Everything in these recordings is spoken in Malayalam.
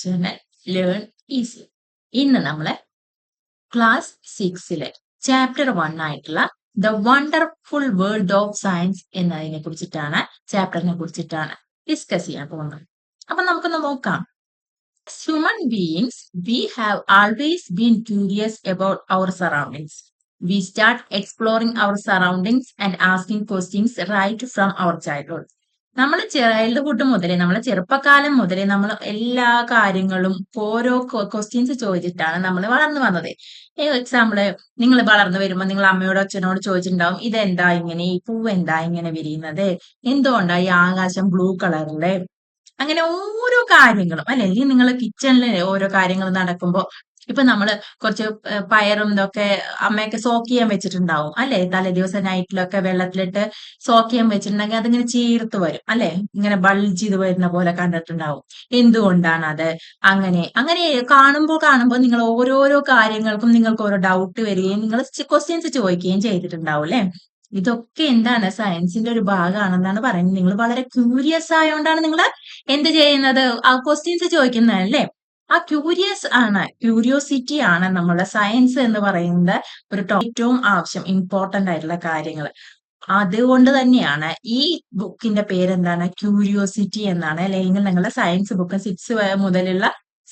Channel learn easy. ഇന്ന് നമ്മള് ക്ലാസ് 6 ചാപ്റ്റർ 1 ആയിട്ടുള്ള the wonderful world of science എന്നതിനെ കുറിച്ചിട്ടാണ് ചാപ്റ്ററിനെ കുറിച്ചിട്ടാണ് ഡിസ്കസ് ചെയ്യാൻ പോകുന്നത്. അപ്പൊ നമുക്കൊന്ന് നോക്കാം. Human beings we have always been curious about our surroundings. We start exploring our surroundings and asking questions right from our childhood. നമ്മൾ ചൈൽഡ്ഹുഡ് മുതലേ നമ്മളെ ചെറുപ്പകാലം മുതലേ നമ്മൾ എല്ലാ കാര്യങ്ങളും ഓരോ ക്വസ്റ്റ്യൻസ് ചോദിച്ചിട്ടാണ് നമ്മൾ വളർന്നു വന്നത്. എക്സാമ്പിള്, നിങ്ങൾ വളർന്നു വരുമ്പോൾ നിങ്ങൾ അമ്മയോട് അച്ഛനോട് ചോദിച്ചിട്ടുണ്ടാവും, ഇതെന്താ ഇങ്ങനെ, ഈ പൂവ് എന്താ ഇങ്ങനെ വിരിയുന്നത്, എന്തുകൊണ്ടാ ഈ ആകാശം ബ്ലൂ കളറിലെ, അങ്ങനെ ഓരോ കാര്യങ്ങളും അല്ലെ. അല്ലെങ്കിൽ നിങ്ങൾ കിച്ചണില് ഓരോ കാര്യങ്ങൾ നടക്കുമ്പോ ഇപ്പൊ നമ്മള് കുറച്ച് പയറും ഇതൊക്കെ അമ്മയൊക്കെ സോക്ക് ചെയ്യാൻ വെച്ചിട്ടുണ്ടാവും അല്ലെ. തലേ ദിവസം നൈറ്റിലൊക്കെ വെള്ളത്തിലിട്ട് സോക്ക് ചെയ്യാൻ വെച്ചിട്ടുണ്ടെങ്കിൽ അതിങ്ങനെ ചീർത്ത് വരും അല്ലെ, ഇങ്ങനെ ബൾജ് ചെയ്ത് വരുന്ന പോലെ കണ്ടിട്ടുണ്ടാവും. എന്തുകൊണ്ടാണ് അത് അങ്ങനെ അങ്ങനെ കാണുമ്പോൾ നിങ്ങൾ ഓരോരോ കാര്യങ്ങൾക്കും നിങ്ങൾക്ക് ഓരോ ഡൗട്ട് വരികയും നിങ്ങൾ ക്വസ്റ്റ്യൻസ് ചോദിക്കുകയും ചെയ്തിട്ടുണ്ടാവും അല്ലെ. ഇതൊക്കെ എന്താണ്, സയൻസിന്റെ ഒരു ഭാഗമാണെന്നാണ് പറയുന്നത്. നിങ്ങൾ വളരെ ക്യൂരിയസ് ആയതുകൊണ്ടാണ് നിങ്ങൾ എന്ത് ചെയ്യുന്നത്, ആ ക്വസ്റ്റ്യൻസ് ചോദിക്കുന്നത് അല്ലേ. ആ ക്യൂരിയോസിറ്റി ആണ് നമ്മുടെ സയൻസ് എന്ന് പറയുന്നത് ഒരു ഏറ്റവും ആവശ്യം, ഇമ്പോർട്ടന്റ് ആയിട്ടുള്ള കാര്യങ്ങൾ. അതുകൊണ്ട് തന്നെയാണ് ഈ ബുക്കിന്റെ പേരെന്താണ്, ക്യൂരിയോസിറ്റി എന്നാണ്. അല്ലെങ്കിൽ നിങ്ങളുടെ സയൻസ് ബുക്ക് 6 മുതലുള്ള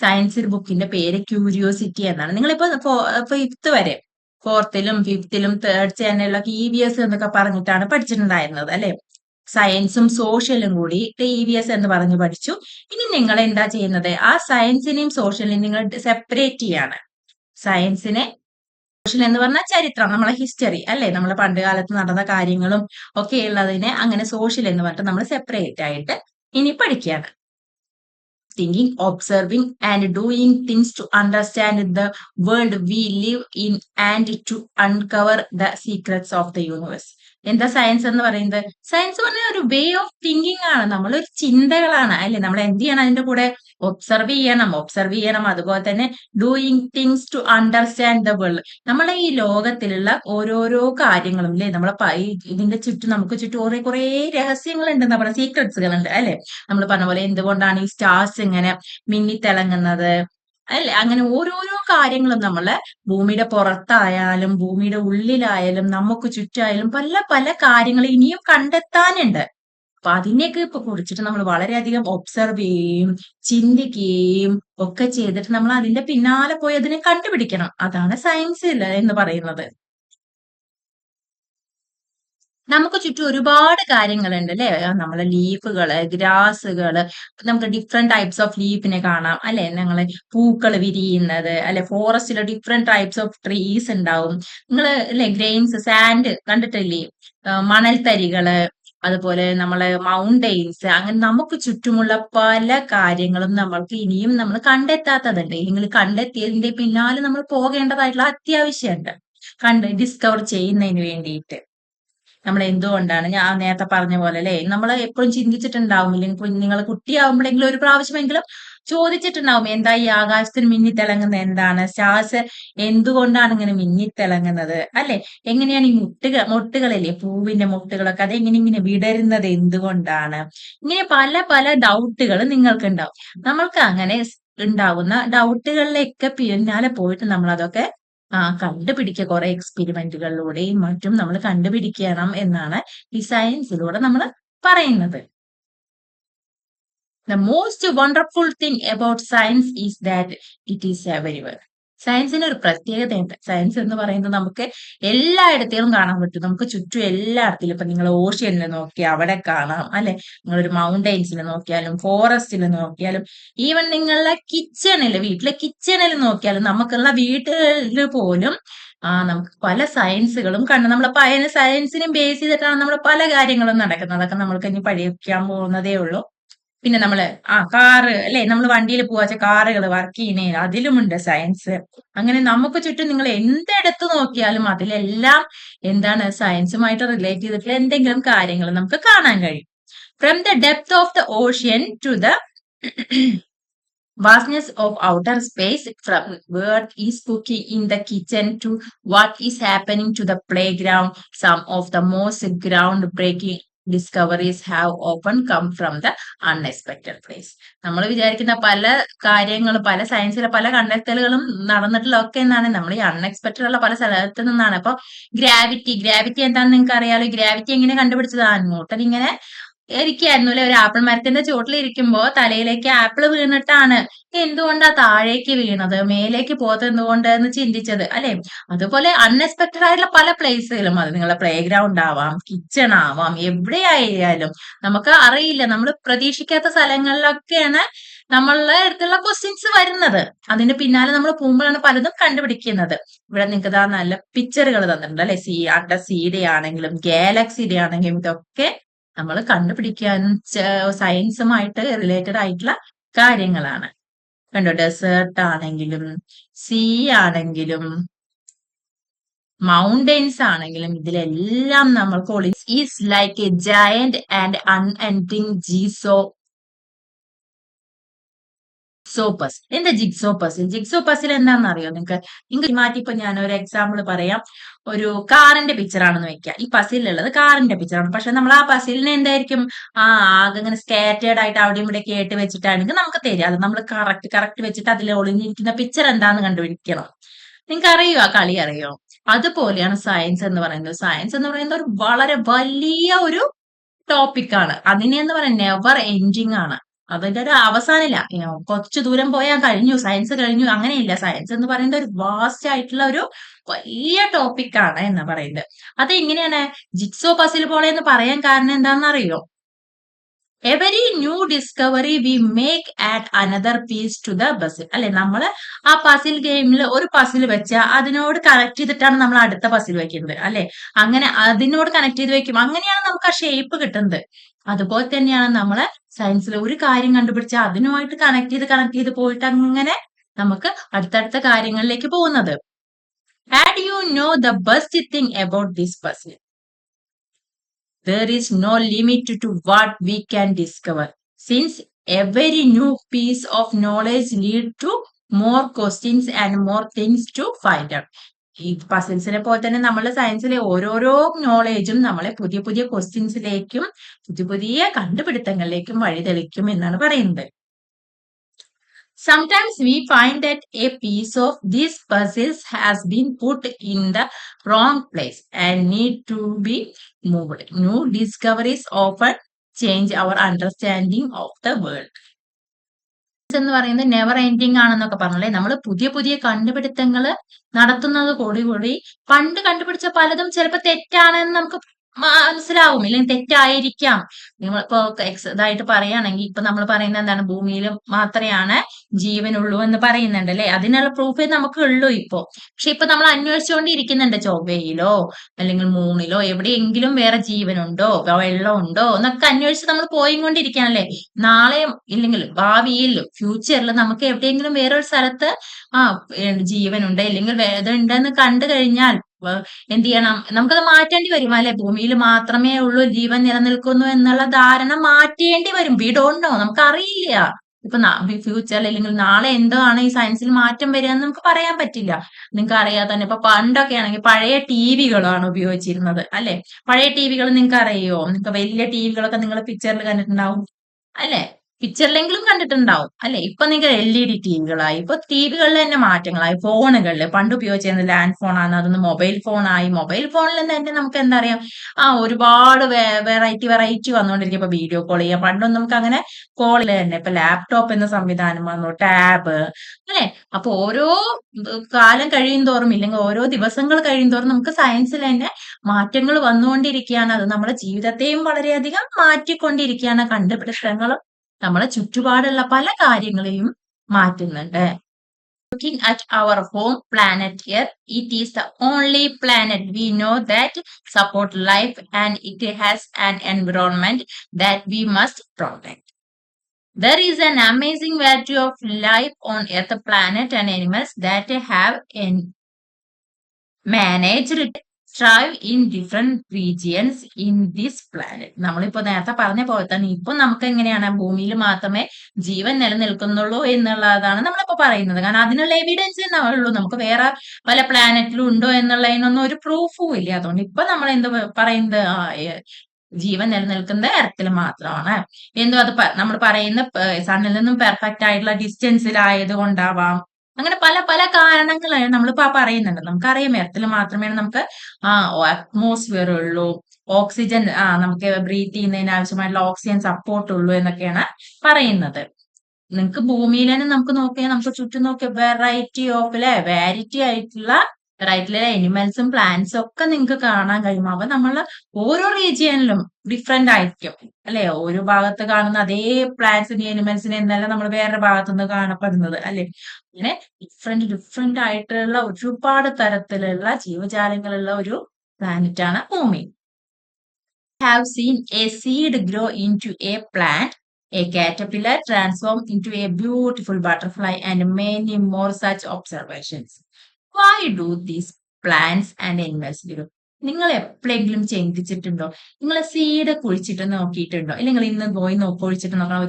സയൻസ് ബുക്കിന്റെ പേര് ക്യൂരിയോസിറ്റി എന്നാണ്. നിങ്ങളിപ്പോ 5th വരെ 4th-ലും 5th-ലും 3rd സ്റ്റാൻഡേർഡിലൊക്കെ EVS എന്നൊക്കെ പറഞ്ഞിട്ടാണ് പഠിച്ചിട്ടുണ്ടായിരുന്നത് അല്ലെ. സയൻസും സോഷ്യലും കൂടി EVS എന്ന് പറഞ്ഞ് പഠിച്ചു. ഇനി നിങ്ങൾ എന്താ ചെയ്യുന്നത്, ആ സയൻസിനെയും സോഷ്യലിനെയും നിങ്ങൾ സെപ്പറേറ്റ് ചെയ്യാണ്. സയൻസിനെ, സോഷ്യൽ എന്ന് പറഞ്ഞാൽ ചരിത്രം, നമ്മളെ ഹിസ്റ്ററി അല്ലെ, നമ്മളെ പണ്ട് കാലത്ത് നടന്ന കാര്യങ്ങളും ഒക്കെ ഉള്ളതിനെ അങ്ങനെ സോഷ്യൽ എന്ന് പറഞ്ഞിട്ട് നമ്മൾ സെപ്പറേറ്റ് ആയിട്ട് ഇനി പഠിക്കുകയാണ്. Thinking, observing and doing things to understand the world we live in and to uncover the secrets of the universe. എന്താ സയൻസ് എന്ന് പറയുന്നത്? സയൻസ് പറഞ്ഞാൽ ഒരു വേ ഓഫ് തിങ്കിങ് ആണ്, നമ്മളൊരു ചിന്തകളാണ് അല്ലെ. നമ്മൾ എന്ത് ചെയ്യണം, അതിന്റെ കൂടെ ഒബ്സർവ് ചെയ്യണം. അതുപോലെ തന്നെ doing things to understand the world. നമ്മളെ ഈ ലോകത്തിലുള്ള ഓരോരോ കാര്യങ്ങളും അല്ലെ, നമ്മളെ ഇതിന്റെ ചുറ്റും, നമുക്ക് ചുറ്റും കുറെ രഹസ്യങ്ങളുണ്ട്, നമ്മുടെ സീക്രട്സുകൾ ഉണ്ട് അല്ലെ. നമ്മൾ പറഞ്ഞ പോലെ എന്തുകൊണ്ടാണ് ഈ സ്റ്റാർസ് ഇങ്ങനെ മിന്നിത്തിളങ്ങുന്നത് അല്ലെ. അങ്ങനെ ഓരോരോ കാര്യങ്ങളും നമ്മള് ഭൂമിയുടെ പുറത്തായാലും ഭൂമിയുടെ ഉള്ളിലായാലും നമുക്ക് ചുറ്റായാലും പല പല കാര്യങ്ങൾ ഇനിയും കണ്ടെത്താനുണ്ട്. അപ്പൊ അതിനെയൊക്കെ ഇപ്പൊ കുറിച്ചിട്ട് നമ്മൾ വളരെയധികം ഒബ്സർവ് ചെയ്യുകയും ചിന്തിക്കുകയും ഒക്കെ ചെയ്തിട്ട് നമ്മൾ അതിന്റെ പിന്നാലെ പോയി അതിനെ കണ്ടുപിടിക്കണം. അതാണ് സയൻസ് എന്ന് പറയുന്നത്. നമുക്ക് ചുറ്റും ഒരുപാട് കാര്യങ്ങളുണ്ട് അല്ലെ. നമ്മളെ ലീഫുകള്, ഗ്രാസുകള്, നമുക്ക് ഡിഫറെന്റ് ടൈപ്സ് ഓഫ് ലീഫിനെ കാണാം അല്ലെ. ഞങ്ങള് പൂക്കൾ വിരിയുന്നത് അല്ലെ, ഫോറസ്റ്റിലെ ഡിഫറെന്റ് ടൈപ്സ് ഓഫ് ട്രീസ് ഉണ്ടാവും. നിങ്ങള് അല്ലെ ഗ്രെയിൻസ്, സാൻഡ് കണ്ടിട്ടില്ലേ, മണൽത്തരികള്, അതുപോലെ നമ്മളെ മൗണ്ടെയിൻസ്, അങ്ങനെ നമുക്ക് ചുറ്റുമുള്ള പല കാര്യങ്ങളും നമ്മൾക്ക് ഇനിയും നമ്മൾ കണ്ടെത്താത്തതുണ്ട്. നിങ്ങൾ കണ്ടെത്തിയതിന്റെ പിന്നാലെ നമ്മൾ പോകേണ്ടതായിട്ടുള്ള അത്യാവശ്യമുണ്ട്, ഡിസ്കവർ ചെയ്യുന്നതിന് വേണ്ടിയിട്ട്. നമ്മൾ എന്തുകൊണ്ടാണ്, ഞാൻ നേരത്തെ പറഞ്ഞ പോലെ അല്ലെ, നമ്മൾ എപ്പോഴും ചിന്തിച്ചിട്ടുണ്ടാവും, ഇല്ലെങ്കിൽ നിങ്ങൾ കുട്ടിയാവുമ്പോഴെങ്കിലും ഒരു പ്രാവശ്യമെങ്കിലും ചോദിച്ചിട്ടുണ്ടാവും, എന്താ ഈ ആകാശത്തിന് മിന്നിത്തിളങ്ങുന്നത്, എന്താണ് സ്റ്റാർസ്, എന്തുകൊണ്ടാണ് ഇങ്ങനെ മിന്നിത്തിളങ്ങുന്നത് അല്ലെ. എങ്ങനെയാണ് ഈ മൊട്ടുകളല്ലേ, പൂവിന്റെ മൊട്ടുകളൊക്കെ അതെങ്ങനെ ഇങ്ങനെ വിടരുന്നത് എന്തുകൊണ്ടാണ്, ഇങ്ങനെ പല പല ഡൗട്ടുകൾ നിങ്ങൾക്ക് ഉണ്ടാവും. നമ്മൾക്ക് അങ്ങനെ ഉണ്ടാവുന്ന ഡൗട്ടുകളിലേക്ക് പിന്നാലെ പോയിട്ട് നമ്മൾ അതൊക്കെ കണ്ടുപിടിക്കുക, കുറെ എക്സ്പെരിമെന്റുകളിലൂടെയും മറ്റും നമ്മൾ കണ്ടുപിടിക്കണം എന്നാണ് ഈ സയൻസിലൂടെ നമ്മൾ പറയുന്നത്. The most wonderful thing about science is that it is everywhere. സയൻസിന് ഒരു പ്രത്യേകതയുണ്ട്. സയൻസ് എന്ന് പറയുന്നത് നമുക്ക് എല്ലായിടത്തേലും കാണാൻ പറ്റും, നമുക്ക് ചുറ്റും എല്ലായിടത്തിലും. ഇപ്പൊ നിങ്ങൾ ഓഷ്യനിൽ നോക്കിയാൽ അവിടെ കാണാം അല്ലെ, നിങ്ങളൊരു മൗണ്ടെയിൻസിൽ നോക്കിയാലും ഫോറസ്റ്റിൽ നോക്കിയാലും, ഈവൻ നിങ്ങളുടെ വീട്ടിലെ കിച്ചണിൽ നോക്കിയാലും, നമുക്കുള്ള വീട്ടുകളിൽ പോലും നമുക്ക് പല സയൻസുകളും നമ്മളെ സയൻസിനെ ബേസ് ചെയ്തിട്ടാണ് നമ്മൾ പല കാര്യങ്ങളും നടക്കുന്നത്. അതൊക്കെ നമ്മൾക്ക് ഇനി പഠിക്കാൻ പോകുന്നതേ ഉള്ളൂ. പിന്നെ നമ്മള് കാറ് അല്ലെ, നമ്മൾ വണ്ടിയിൽ പോവാച്ച കാറുകൾ വർക്ക് ചെയ്യുന്നേ, അതിലുമുണ്ട് സയൻസ്. അങ്ങനെ നമുക്ക് ചുറ്റും നിങ്ങൾ എന്തെടുത്ത് നോക്കിയാലും അതിലെല്ലാം എന്താണ്, സയൻസുമായിട്ട് റിലേറ്റ് ചെയ്തിട്ടുള്ള എന്തെങ്കിലും കാര്യങ്ങൾ നമുക്ക് കാണാൻ കഴിയും. From the depth of the ocean to the vastness of outer space, from what is cooking in the kitchen to what is happening to the playground, some of the most groundbreaking discoveries have often come from the unexpected place. നമ്മൾ വിചാരിക്കുന്ന പല കാര്യങ്ങളും, പല സയൻസിലെ പല കണ്ടെത്തലുകളും നടന്നിട്ടുള്ളതൊക്കെ എന്താണ്, നമ്മൾ ഈ അൺഎക്സ്പെക്ടഡ് ഉള്ള പല സ്ഥലത്ത് നിന്നാണ്. അപ്പൊ ഗ്രാവിറ്റി എന്താണെന്ന് നിങ്ങൾക്ക് അറിയാലോ. ഗ്രാവിറ്റി എങ്ങനെ കണ്ടുപിടിച്ചതാ? ന്യൂട്ടൺ ഇങ്ങനെ ഇരിക്കായിരുന്നു അല്ലെ, ഒരു ആപ്പിൾ മരത്തിന്റെ ചുവട്ടിൽ ഇരിക്കുമ്പോ തലയിലേക്ക് ആപ്പിൾ വീണിട്ടാണ് എന്തുകൊണ്ടാ താഴേക്ക് വീണത്, മേലേക്ക് പോകത്ത് എന്തുകൊണ്ട് എന്ന് ചിന്തിച്ചത് അല്ലെ. അതുപോലെ അൺഎക്സ്പെക്ടഡ് ആയിട്ടുള്ള പല പ്ലേസുകളും, അത് നിങ്ങളുടെ പ്ലേ ഗ്രൗണ്ട് ആവാം, കിച്ചൺ ആവാം, എവിടെയായാലും നമുക്ക് അറിയില്ല. നമ്മൾ പ്രതീക്ഷിക്കാത്ത സ്ഥലങ്ങളിലൊക്കെയാണ് നമ്മളുടെ അടുത്തുള്ള ക്വസ്റ്റ്യൻസ് വരുന്നത്. അതിന്റെ പിന്നാലെ നമ്മൾ പോകുമ്പോഴാണ് പലതും കണ്ടുപിടിക്കുന്നത്. ഇവിടെ നിങ്ങൾക്ക് ഇതാ നല്ല പിക്ചറുകൾ തന്നിട്ടുണ്ട് അല്ലെ. സീയുടെ ആണെങ്കിലും ഗാലക്സിയുടെ ആണെങ്കിലും ഇതൊക്കെ നമ്മൾ കണ്ടുപിടിക്കാനും സയൻസുമായിട്ട് റിലേറ്റഡ് ആയിട്ടുള്ള കാര്യങ്ങളാണ്. കണ്ടോ, ഡെസേർട്ട് ആണെങ്കിലും സീ ആണെങ്കിലും മൗണ്ടെയിൻസ് ആണെങ്കിലും ഇതിലെല്ലാം നമ്മൾക്ക് is like A giant and unending എന്താ ജിഗ്സോ പസിൽ എന്താണെന്ന് അറിയോ നിങ്ങൾക്ക് മാറ്റി. ഇപ്പൊ ഞാൻ ഒരു എക്സാമ്പിൾ പറയാം. ഒരു കാറിന്റെ പിക്ചർ ആണെന്ന് വെക്കാം. ഈ പസിലുള്ളത് കാറിന്റെ പിക്ചറാണ്. പക്ഷെ നമ്മൾ ആ പസിലിനെ എന്തായിരിക്കും, ആകെ ഇങ്ങനെ സ്കാറ്റേർഡ് ആയിട്ട് അവിടെയും ഇവിടെ കേട്ട് വെച്ചിട്ടാണെങ്കിൽ നമുക്ക് തരിക. അത് നമ്മൾ കറക്റ്റ് വെച്ചിട്ട് അതിൽ ഒളിഞ്ഞിരിക്കുന്ന പിക്ചർ എന്താന്ന് കണ്ടുപിടിക്കണം. നിങ്ങൾക്ക് അറിയോ, ആ കളി അറിയോ? അതുപോലെയാണ് സയൻസ് എന്ന് പറയുന്നത്. സയൻസ് എന്ന് പറയുന്നത് ഒരു വളരെ വലിയ ഒരു ടോപ്പിക്കാണ്. അതിനെ എന്ന് പറയുന്നത് നെവർ എൻഡിങ് ആണ്. അതിന്റെ ഒരു അവസാനമില്ല. കുറച്ചു ദൂരം പോയാൽ കഴിഞ്ഞു, സയൻസ് കഴിഞ്ഞു, അങ്ങനെയില്ല. സയൻസ് എന്ന് പറയുന്നത് ഒരു വാസ്റ്റ് ആയിട്ടുള്ള ഒരു വലിയ ടോപ്പിക്കാണ് എന്ന് പറയുന്നത്. അത് എങ്ങനെയാണ് ജിക്സോ പസിൽ പോലെ എന്ന് പറയാൻ കാരണം എന്താണെന്ന് അറിയോ? Every new discovery we make add another piece to the puzzle അല്ലെ. നമ്മള് ആ പസിൽ ഗെയിമിൽ ഒരു പസിൽ വെച്ചാൽ അതിനോട് കണക്ട് ചെയ്തിട്ടാണ് നമ്മൾ അടുത്ത പസിൽ വെക്കുന്നത് അല്ലെ. അങ്ങനെ അതിനോട് കണക്ട് ചെയ്ത് വെക്കും. അങ്ങനെയാണ് നമുക്ക് ആ ഷേപ്പ് കിട്ടുന്നത്. അതുപോലെ തന്നെയാണ് നമ്മള് സയൻസിൽ ഒരു കാര്യം കണ്ടുപിടിച്ചാൽ അതിനുമായിട്ട് കണക്ട് ചെയ്ത് പോയിട്ട് അങ്ങനെ നമുക്ക് അടുത്തടുത്ത കാര്യങ്ങളിലേക്ക് പോകുന്നത്. Add you know the best thing about this puzzle? There is no limit to what we can discover, since every new piece of knowledge leads to more questions and more things to find out. ഈ പസിൽസിനെ പോലെ തന്നെ നമ്മൾ സയൻസിലെ ഓരോരോ നോളേജും നമ്മളെ പുതിയ പുതിയ ക്വസ്റ്റ്യൻസിലേക്കും പുതിയ കണ്ടുപിടുത്തങ്ങളിലേക്കും വഴിതെളിക്കും എന്നാണ് പറയുന്നത്. Sometimes we find that a piece of these puzzles has been put in the wrong place and need to be moved. New discoveries often change our understanding of the world. എന്ന് പറയുന്നത് നെവർ എൻഡിങ് ആണെന്നൊക്കെ പറഞ്ഞല്ലേ. നമ്മൾ പുതിയ കണ്ടുപിടുത്തങ്ങൾ നടത്തുന്നത് കൂടി പണ്ട് കണ്ടുപിടിച്ച പലതും ചിലപ്പോൾ തെറ്റാണെന്ന് നമുക്ക് മനസ്സിലാവും, ഇല്ലെങ്കിൽ തെറ്റായിരിക്കാം. നിങ്ങളിപ്പോ ഇതായിട്ട് പറയുകയാണെങ്കിൽ ഇപ്പൊ നമ്മൾ പറയുന്നത് എന്താണ്, ഭൂമിയിൽ മാത്രമാണ് ജീവനുള്ളൂ എന്ന് പറയുന്നുണ്ട് അല്ലെ. അതിനുള്ള പ്രൂഫേ നമുക്ക് ഉള്ളൂ ഇപ്പോ. പക്ഷെ ഇപ്പൊ നമ്മൾ അന്വേഷിച്ചുകൊണ്ടിരിക്കുന്നുണ്ട് ചൊവ്വയിലോ അല്ലെങ്കിൽ മൂണിലോ എവിടെയെങ്കിലും വേറെ ജീവനുണ്ടോ, വെള്ളം ഉണ്ടോ എന്നൊക്കെ അന്വേഷിച്ച് നമ്മൾ പോയിക്കൊണ്ടിരിക്കുകയാണല്ലേ. നാളെ ഇല്ലെങ്കിൽ ഭാവിയിൽ ഫ്യൂച്ചറിൽ നമുക്ക് എവിടെയെങ്കിലും വേറൊരു സ്ഥലത്ത് ജീവനുണ്ട് അല്ലെങ്കിൽ ഇതുണ്ടെന്ന് കണ്ടു കഴിഞ്ഞാൽ എന്ത് ചെയ്യണം, നമുക്കത് മാറ്റേണ്ടി വരും അല്ലെ. ഭൂമിയിൽ മാത്രമേ ഉള്ളൂ ജീവൻ നിലനിൽക്കുന്നു എന്നുള്ള ധാരണ മാറ്റേണ്ടി വരും. വി ഡോണ്ട് നോ, നമുക്കറിയില്ല. ഇപ്പൊ ഫ്യൂച്ചറിൽ അല്ലെങ്കിൽ നാളെ എന്തോ ആണ് ഈ സയൻസിൽ മാറ്റം വരിക എന്ന് നമുക്ക് പറയാൻ പറ്റില്ല. നിങ്ങൾക്ക് അറിയാതെ തന്നെ ഇപ്പൊ പണ്ടൊക്കെ ആണെങ്കിൽ പഴയ ടിവികളാണ് ഉപയോഗിച്ചിരുന്നത് അല്ലെ. പഴയ ടിവികൾ നിങ്ങൾക്ക് അറിയോ? നിങ്ങൾക്ക് വലിയ ടിവികളൊക്കെ നിങ്ങൾ പിക്ചറിൽ കണ്ടിട്ടുണ്ടാവും അല്ലെ. പിക്ചറിലെങ്കിലും കണ്ടിട്ടുണ്ടാവും അല്ലെ. ഇപ്പൊ നിങ്ങൾ LED ടിവികളായി. ഇപ്പൊ ടിവികളിൽ തന്നെ മാറ്റങ്ങളായി. ഫോണുകളിൽ പണ്ട് ഉപയോഗിച്ചിരുന്നത് ലാൻഡ് ഫോണാണ്, അതൊന്ന് മൊബൈൽ ഫോണായി. മൊബൈൽ ഫോണിൽ തന്നെ നമുക്ക് എന്താ പറയാ, ഒരുപാട് വെറൈറ്റി വന്നുകൊണ്ടിരിക്കും. ഇപ്പൊ വീഡിയോ കോൾ ചെയ്യാം. പണ്ടൊന്നും നമുക്ക് അങ്ങനെ കോളിൽ തന്നെ ഇപ്പൊ ലാപ്ടോപ്പ് എന്ന സംവിധാനം വന്നു, ടാബ് അല്ലെ. അപ്പൊ ഓരോ കാലം കഴിയും തോറും ഇല്ലെങ്കിൽ ഓരോ ദിവസങ്ങൾ കഴിയും തോറും നമുക്ക് സയൻസിൽ തന്നെ മാറ്റങ്ങൾ വന്നുകൊണ്ടിരിക്കുകയാണ്. അത് നമ്മുടെ ജീവിതത്തെയും വളരെയധികം മാറ്റിക്കൊണ്ടിരിക്കുകയാണ്. കണ്ടുപിടുത്തങ്ങളും നമ്മളെ ചുറ്റുപാടുള്ള പല കാര്യങ്ങളെയും മാറ്റുന്നുണ്ട്. Looking at our home planet Earth, it is the only planet we know that support life, and it has an environment that we must protect. There is an amazing variety of life on Earth, planet and animals that have managed thrive in different regions in this planet. നമ്മളിപ്പോ നേരത്തെ പറഞ്ഞ പോലെ തന്നെ ഇപ്പൊ നമുക്ക് എങ്ങനെയാണ് ഭൂമിയിൽ മാത്രമേ ജീവൻ നിലനിൽക്കുന്നുള്ളൂ എന്നുള്ളതാണ് നമ്മളിപ്പോ പറയുന്നത്. കാരണം അതിനുള്ള എവിഡൻസ് തന്നെ ഉള്ളൂ. നമുക്ക് വേറെ പല പ്ലാനറ്റിലും ഉണ്ടോ എന്നുള്ളതിനൊന്നും ഒരു പ്രൂഫും ഇല്ല. അതുകൊണ്ട് ഇപ്പൊ നമ്മൾ എന്ത് പറയുന്നത്, ജീവൻ നിലനിൽക്കുന്നത് എർത്തിൽ മാത്രമാണ്. എന്തോ അത് നമ്മൾ പറയുന്ന സണ്ണിൽ നിന്നും പെർഫെക്റ്റ് ആയിട്ടുള്ള ഡിസ്റ്റൻസിലായത് കൊണ്ടാവാം. അങ്ങനെ പല പല കാരണങ്ങളാണ് നമ്മളിപ്പോ പറയുന്നുണ്ട്. നമുക്കറിയാം എർത്തിൽ മാത്രമേ നമുക്ക് അറ്റ്മോസ്ഫിയർ ഉള്ളൂ, ഓക്സിജൻ നമുക്ക് ബ്രീത്ത് ചെയ്യുന്നതിന് ആവശ്യമായിട്ടുള്ള ഓക്സിജൻ സപ്പോർട്ട് ഉള്ളൂ എന്നൊക്കെയാണ് പറയുന്നത്. നിങ്ങൾക്ക് ഭൂമിയിൽ തന്നെ നമുക്ക് നോക്കിയാൽ നമുക്ക് ചുറ്റും നോക്കിയാൽ വെറൈറ്റി ഓഫ് വാരിറ്റി ആയിട്ടുള്ള വെറൈറ്റിയിലെ എനിമൽസും പ്ലാന്റ്സും ഒക്കെ നിങ്ങൾക്ക് കാണാൻ കഴിയും. അവ നമ്മള് ഓരോ റീജിയനിലും ഡിഫറെന്റ് ആയിരിക്കും അല്ലെ. ഓരോ ഭാഗത്ത് കാണുന്ന അതേ പ്ലാന്റ്സിനെ എനിമൽസിനെ എന്നല്ല നമ്മൾ വേറെ ഭാഗത്തുനിന്ന് കാണപ്പെടുന്നത് അല്ലെ. ഇങ്ങനെ ഡിഫറെന്റ് ഡിഫറെന്റ് ആയിട്ടുള്ള ഒരുപാട് തരത്തിലുള്ള ജീവജാലങ്ങളുള്ള ഒരു പ്ലാനറ്റ് ആണ് ഭൂമി. Have seen a seed grow into a plant, a caterpillar transform into a beautiful butterfly, and many more such observations. Why do these plants and animals grow? നിങ്ങൾ എപ്പോഴെങ്കിലും ചിന്തിച്ചിട്ടുണ്ടോ? നിങ്ങൾ സീഡ് കുഴിച്ചിട്ട് നോക്കിയിട്ടുണ്ടോ? ഇല്ലെങ്കിൽ ഇന്ന് പോയി കുഴിച്ചിട്ട് നോക്കണം.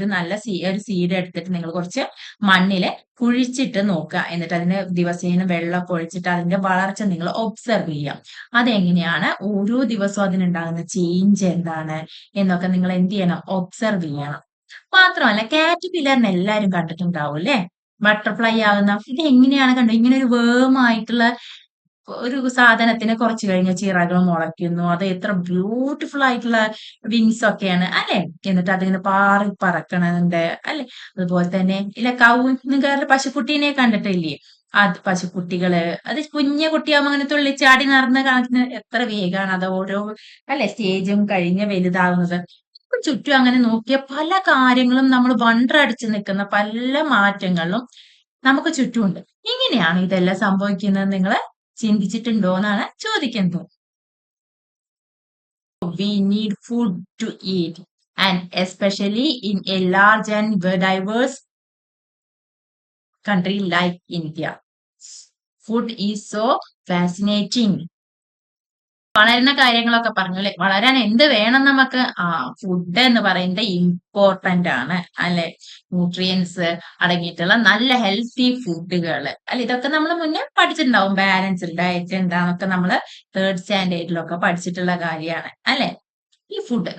ഒരു സീഡ് എടുത്തിട്ട് നിങ്ങൾ കുറച്ച് മണ്ണില് കുഴിച്ചിട്ട് നോക്കുക. എന്നിട്ട് അതിന് ദിവസേന വെള്ളം ഒഴിച്ചിട്ട് അതിന്റെ വളർച്ച നിങ്ങൾ ഒബ്സർവ് ചെയ്യാം. അതെങ്ങനെയാണ്, ഓരോ ദിവസവും അതിനുണ്ടാകുന്ന ചേഞ്ച് എന്താണ് എന്നൊക്കെ നിങ്ങൾ എന്ത് ചെയ്യണം? ഒബ്സർവ് ചെയ്യണം. മാത്രമല്ല കാറ്റർപില്ലറിനെ എല്ലാവരും കണ്ടിട്ടുണ്ടാവും അല്ലെ. ബട്ടർഫ്ലൈ ആകുന്ന ഇത് എങ്ങനെയാണ് കണ്ടു? ഇങ്ങനെ ഒരു വേമായിട്ടുള്ള ഒരു സാധനത്തിന് കുറച്ച് കഴിഞ്ഞ ചിറകൾ മുളയ്ക്കുന്നു. അത് എത്ര ബ്യൂട്ടിഫുൾ ആയിട്ടുള്ള വിങ്സ് ഒക്കെയാണ് അല്ലെ. എന്നിട്ട് അതിങ്ങനെ പാറി പറക്കണുണ്ട് അല്ലെ. അതുപോലെ തന്നെ നിങ്ങൾക്ക് പശുക്കുട്ടീനെ കണ്ടിട്ടില്ലേ? അത് പശുക്കുട്ടികള് അത് കുഞ്ഞു കുട്ടിയാകുമ്പോ അങ്ങനെ തുള്ളിച്ചാടി നടന്ന് കാണിക്കുന്ന എത്ര വേഗമാണ് അത് ഓരോ അല്ലെ സ്റ്റേജും കഴിഞ്ഞ് വലുതാകുന്നത്. ചുറ്റും അങ്ങനെ നോക്കിയ പല കാര്യങ്ങളും നമ്മൾ വണ്ടറടിച്ച് നിൽക്കുന്ന പല മാറ്റങ്ങളും നമുക്ക് ചുറ്റുമുണ്ട്. എങ്ങനെയാണ് ഇതെല്ലാം സംഭവിക്കുന്നത് നിങ്ങൾ ചിന്തിച്ചിട്ടുണ്ടോ എന്നാണ് ചോദിക്കുന്നത്. We need food to eat, and especially in a large and diverse country like India. Food is so fascinating. വളരുന്ന കാര്യങ്ങളൊക്കെ പറഞ്ഞു അല്ലെ. വളരാൻ എന്ത് വേണം നമുക്ക്? ഫുഡ് എന്ന് പറയുന്നത് ഇമ്പോർട്ടന്റ് ആണ് അല്ലെ. ന്യൂട്രിയൻസ് അടങ്ങിയിട്ടുള്ള നല്ല ഹെൽത്തി ഫുഡുകൾ അല്ലെ. ഇതൊക്കെ നമ്മൾ മുന്നേ പഠിച്ചിട്ടുണ്ടാവും. ബാലൻസ്ഡ് ഡയറ്റ് എന്താന്നൊക്കെ നമ്മൾ 3rd സ്റ്റാൻഡേർഡിലൊക്കെ പഠിച്ചിട്ടുള്ള കാര്യമാണ് അല്ലെ. ഈ ഫുഡ്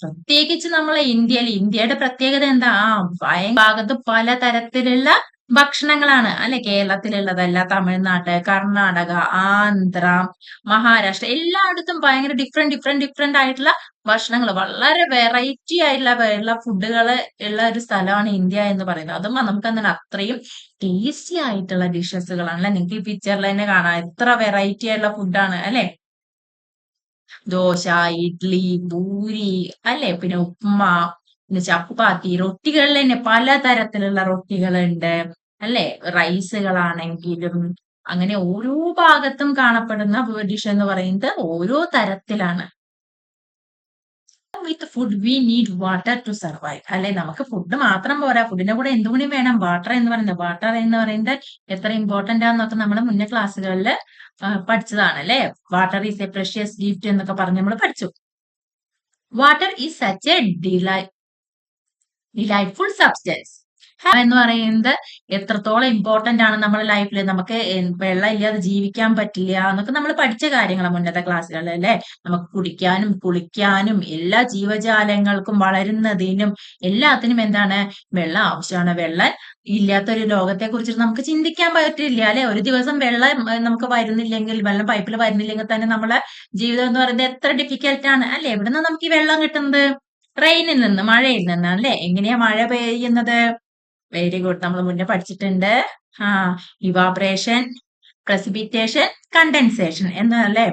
പ്രത്യേകിച്ച് നമ്മളെ ഇന്ത്യയുടെ പ്രത്യേകത എന്താ? ഭാഗത്ത് പലതരത്തിലുള്ള ഭക്ഷണങ്ങളാണ് അല്ലെ. കേരളത്തിലുള്ളതല്ല, തമിഴ്നാട്, കർണാടക, ആന്ധ്ര, മഹാരാഷ്ട്ര എല്ലായിടത്തും ഭയങ്കര ഡിഫറെന്റ് ആയിട്ടുള്ള ഭക്ഷണങ്ങൾ, വളരെ വെറൈറ്റി ആയിട്ടുള്ള ഫുഡുകൾ ഉള്ള ഒരു സ്ഥലമാണ് ഇന്ത്യ എന്ന് പറയുന്നത്. അതും നമുക്ക് അങ്ങനെ അത്രയും ടേസ്റ്റി ആയിട്ടുള്ള ഡിഷസുകളാണ് അല്ലെ. നിങ്ങൾക്ക് ഈ പിക്ചറിൽ തന്നെ കാണാം എത്ര വെറൈറ്റി ആയിട്ടുള്ള ഫുഡാണ് അല്ലെ. ദോശ, ഇഡ്ലി, പൂരി അല്ലെ. പിന്നെ ഉപ്മാ, പിന്നെ ചപ്പാത്തി, റൊട്ടികളിൽ തന്നെ പലതരത്തിലുള്ള റൊട്ടികളുണ്ട് അല്ലെ. റൈസുകളാണെങ്കിലും അങ്ങനെ ഓരോ ഭാഗത്തും കാണപ്പെടുന്ന ഡിഷ് എന്ന് പറയുന്നത് ഓരോ തരത്തിലാണ്. With food we need water to survive അല്ലെ. നമുക്ക് ഫുഡ് മാത്രം പോരാ, ഫുഡിന്റെ കൂടെ എന്തുകൂടി വേണം? വാട്ടർ എന്ന് പറയുന്നത് എത്ര ഇമ്പോർട്ടന്റ് ആണെന്നൊക്കെ നമ്മൾ മുന്നേ ക്ലാസ്സുകളിൽ പഠിച്ചതാണ് അല്ലെ. Water is A precious gift എന്നൊക്കെ പറഞ്ഞ് നമ്മൾ പഠിച്ചു. Water is such A delightful substance എന്ന് പറയുന്നത് എത്രത്തോളം ഇമ്പോർട്ടന്റ് ആണ് നമ്മുടെ ലൈഫിൽ. നമുക്ക് വെള്ളം ഇല്ലാതെ ജീവിക്കാൻ പറ്റില്ല എന്നൊക്കെ നമ്മൾ പഠിച്ച കാര്യങ്ങളാണ് മുന്നത്തെ ക്ലാസ്സുകളിൽ അല്ലെ. നമുക്ക് കുടിക്കാനും കുളിക്കാനും എല്ലാ ജീവജാലങ്ങൾക്കും വളരുന്നതിനും എല്ലാത്തിനും എന്താണ്? വെള്ളം ആവശ്യമാണ്. വെള്ളം ഇല്ലാത്ത ഒരു ലോകത്തെ കുറിച്ചിട്ട് നമുക്ക് ചിന്തിക്കാൻ പറ്റില്ല അല്ലെ. ഒരു ദിവസം വെള്ളം നമുക്ക് വരുന്നില്ലെങ്കിൽ, വെള്ളം പൈപ്പിൽ വരുന്നില്ലെങ്കിൽ തന്നെ നമ്മളെ ജീവിതം എന്ന് പറയുന്നത് എത്ര ഡിഫിക്കൽട്ട് ആണ് അല്ലെ. എവിടുന്ന് നമുക്ക് ഈ വെള്ളം കിട്ടുന്നത്? റെയിനിൽ നിന്ന്, മഴയിൽ നിന്നാണ് അല്ലെ. എങ്ങനെയാ മഴ പെയ്യുന്നത്? വെരി ഗുഡ്, നമ്മൾ മുന്നേ പഠിച്ചിട്ടുണ്ട്. ഇവാപറേഷൻ, പ്രസിപ്പിറ്റേഷൻ, കണ്ടൻസേഷൻ എന്നല്ലേ.